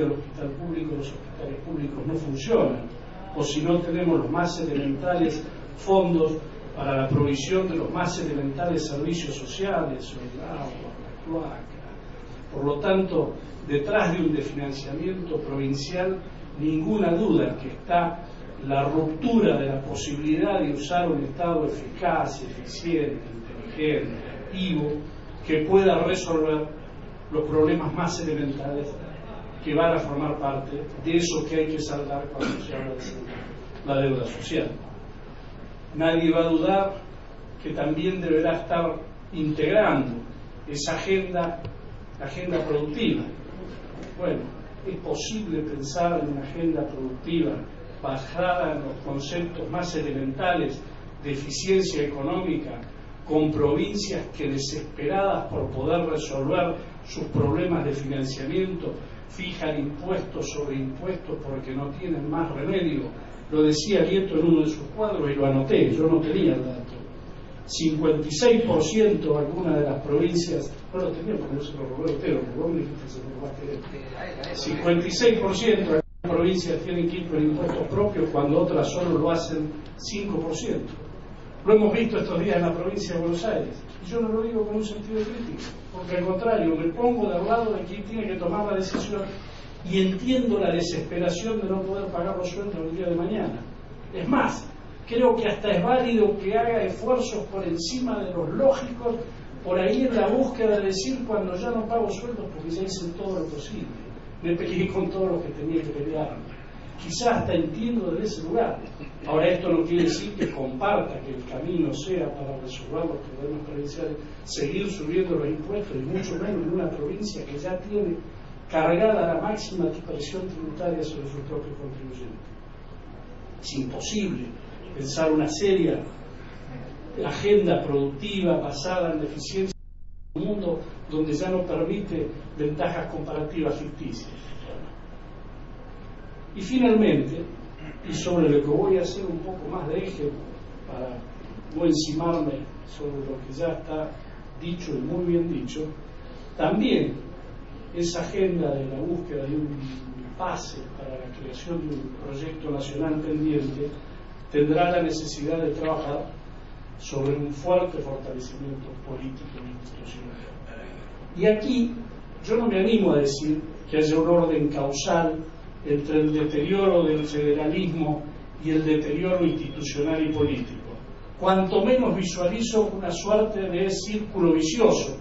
del hospital público, los hospitales públicos no funcionan, o si no tenemos los más elementales fondos para la provisión de los más elementales servicios sociales, el agua, la cloaca. Por lo tanto, detrás de un desfinanciamiento provincial, ninguna duda que está la ruptura de la posibilidad de usar un Estado eficaz, eficiente, inteligente, activo, que pueda resolver los problemas más elementales que van a formar parte de eso que hay que saldar cuando se habla de la deuda social. Nadie va a dudar que también deberá estar integrando esa agenda productiva. Bueno, es posible pensar en una agenda productiva basada en los conceptos más elementales de eficiencia económica, con provincias que, desesperadas por poder resolver sus problemas de financiamiento, fijan impuestos sobre impuestos porque no tienen más remedio. Lo decía Nieto en uno de sus cuadros y lo anoté, yo no tenía el dato. 56% alguna de las provincias, no lo tenía porque no se lo robé a usted, porque vos me dijiste se lo robaste. 56% de las provincias tienen que ir con impuestos propios cuando otras solo lo hacen 5%. Lo hemos visto estos días en la provincia de Buenos Aires, y yo no lo digo con un sentido crítico, porque al contrario, me pongo del lado de quien tiene que tomar la decisión y entiendo la desesperación de no poder pagar los sueldos el día de mañana. Es más, creo que hasta es válido que haga esfuerzos por encima de los lógicos, por ahí en la búsqueda de decir cuando ya no pago sueldos porque ya hice todo lo posible, me peleé con todo lo que tenía que pelearme. Quizás hasta entiendo desde ese lugar. Ahora, esto no quiere decir que comparta que el camino sea para resolver los problemas provinciales seguir subiendo los impuestos, y mucho menos en una provincia que ya tiene cargada la máxima presión tributaria sobre sus propios contribuyentes. Es imposible pensar una seria agenda productiva basada en la eficiencia en un mundo donde ya no permite ventajas comparativas ficticias. Y finalmente, y sobre lo que voy a hacer un poco más de eje para no encimarme sobre lo que ya está dicho y muy bien dicho, también esa agenda de la búsqueda de un pase para la creación de un proyecto nacional pendiente tendrá la necesidad de trabajar sobre un fuerte fortalecimiento político e institucional. Y aquí yo no me animo a decir que haya un orden causal entre el deterioro del federalismo y el deterioro institucional y político. Cuanto menos visualizo una suerte de círculo vicioso,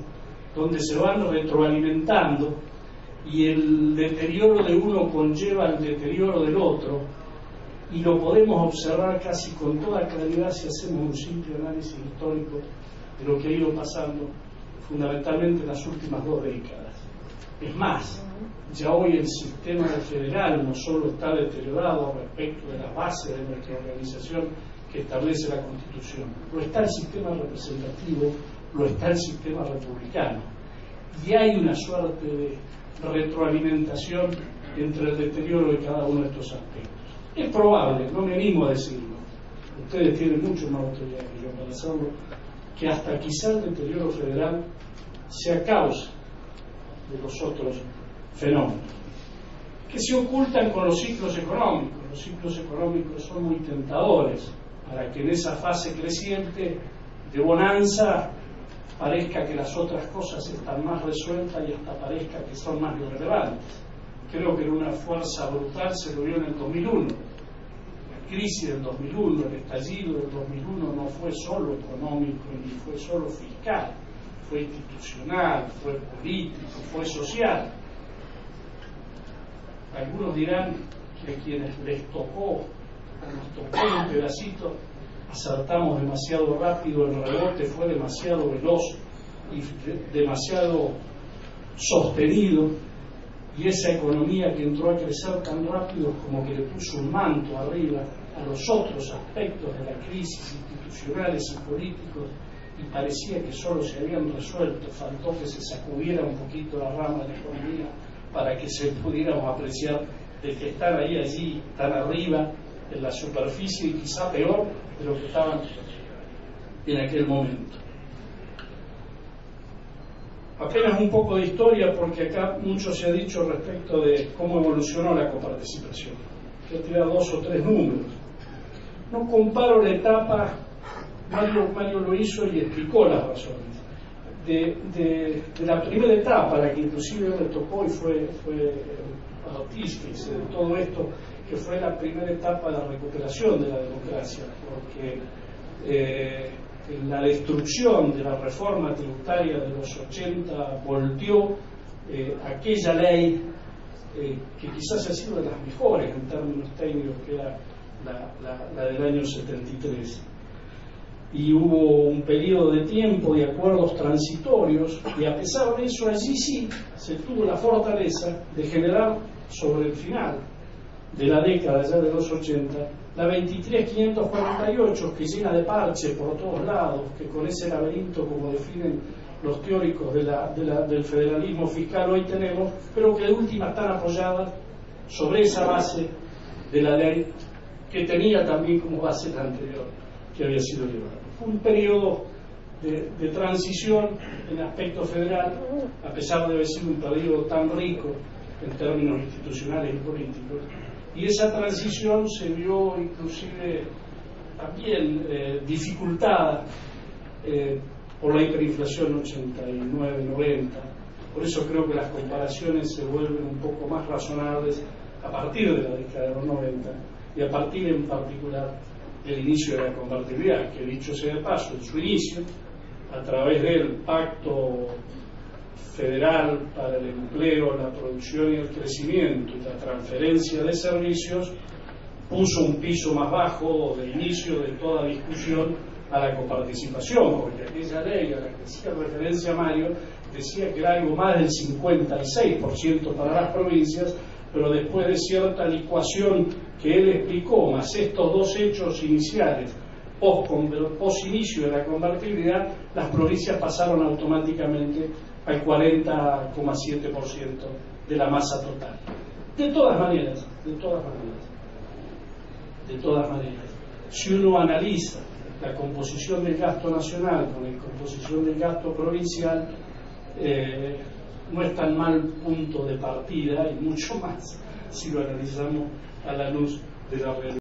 donde se van retroalimentando y el deterioro de uno conlleva el deterioro del otro, y lo podemos observar casi con toda claridad si hacemos un simple análisis histórico de lo que ha ido pasando fundamentalmente en las últimas 2 décadas. Es más, ya hoy el sistema federal no solo está deteriorado respecto de las bases de nuestra organización que establece la Constitución, lo está el sistema representativo, lo está el sistema republicano, y hay una suerte de retroalimentación entre el deterioro de cada uno de estos aspectos. Es probable, no me animo a decirlo, ustedes tienen mucho más autoridad que yo para hacerlo, que hasta quizá el deterioro federal sea causa de los otros fenómenos que se ocultan con los ciclos económicos. Los ciclos económicos son muy tentadores para que en esa fase creciente de bonanza parezca que las otras cosas están más resueltas y hasta parezca que son más irrelevantes. Creo que en una fuerza brutal se lo vio en el 2001. La crisis del 2001, el estallido del 2001 no fue solo económico ni fue solo fiscal, fue institucional, fue político, fue social. Algunos dirán que a quienes les tocó, nos tocó un pedacito, acertamos demasiado rápido, el rebote fue demasiado veloz y demasiado sostenido, y esa economía que entró a crecer tan rápido como que le puso un manto arriba a los otros aspectos de la crisis institucionales y políticos, y parecía que solo se habían resuelto, faltó que se sacudiera un poquito la rama de la economía para que se pudiéramos apreciar de que están ahí, allí, tan arriba en la superficie y quizá peor de lo que estaban en aquel momento. apenas un poco de historia, porque acá mucho se ha dicho respecto de cómo evolucionó la coparticipación. Voy a tirar 2 o 3 números. No comparo la etapa, Mario lo hizo y explicó las razones. De la primera etapa, la que inclusive me tocó y fue artística de todo esto, que fue la primera etapa de la recuperación de la democracia, porque la destrucción de la reforma tributaria de los 80 volteó aquella ley que quizás ha sido de las mejores en términos técnicos, que era la del año 73. Y hubo un periodo de tiempo de acuerdos transitorios, y a pesar de eso, allí sí se tuvo la fortaleza de generar, sobre el final de la década ya de los 80, la 23.548, que llena de parche por todos lados, que con ese laberinto, como definen los teóricos del federalismo fiscal, hoy tenemos, pero que de última están apoyadas sobre esa base de la ley que tenía también como base la anterior, que había sido liberada. Fue un periodo de transición en aspecto federal, a pesar de haber sido un periodo tan rico en términos institucionales y políticos, y esa transición se vio inclusive también dificultada por la hiperinflación 89-90. Por eso creo que las comparaciones se vuelven un poco más razonables a partir de la década de los 90 y a partir en particular del inicio de la convertibilidad, que dicho sea de paso, en su inicio, a través del Pacto Federal para el Empleo, la Producción y el Crecimiento y la transferencia de servicios, puso un piso más bajo de inicio de toda discusión a la coparticipación, porque aquella ley a la que hacía referencia Mario decía que era algo más del 56% para las provincias, pero después de cierta licuación que él explicó, más estos 2 hechos iniciales, post inicio de la convertibilidad, las provincias pasaron automáticamente al 40,7% de la masa total. De todas maneras, si uno analiza la composición del gasto nacional con la composición del gasto provincial, no es tan mal punto de partida, y mucho más si lo analizamos a la luz de la realidad.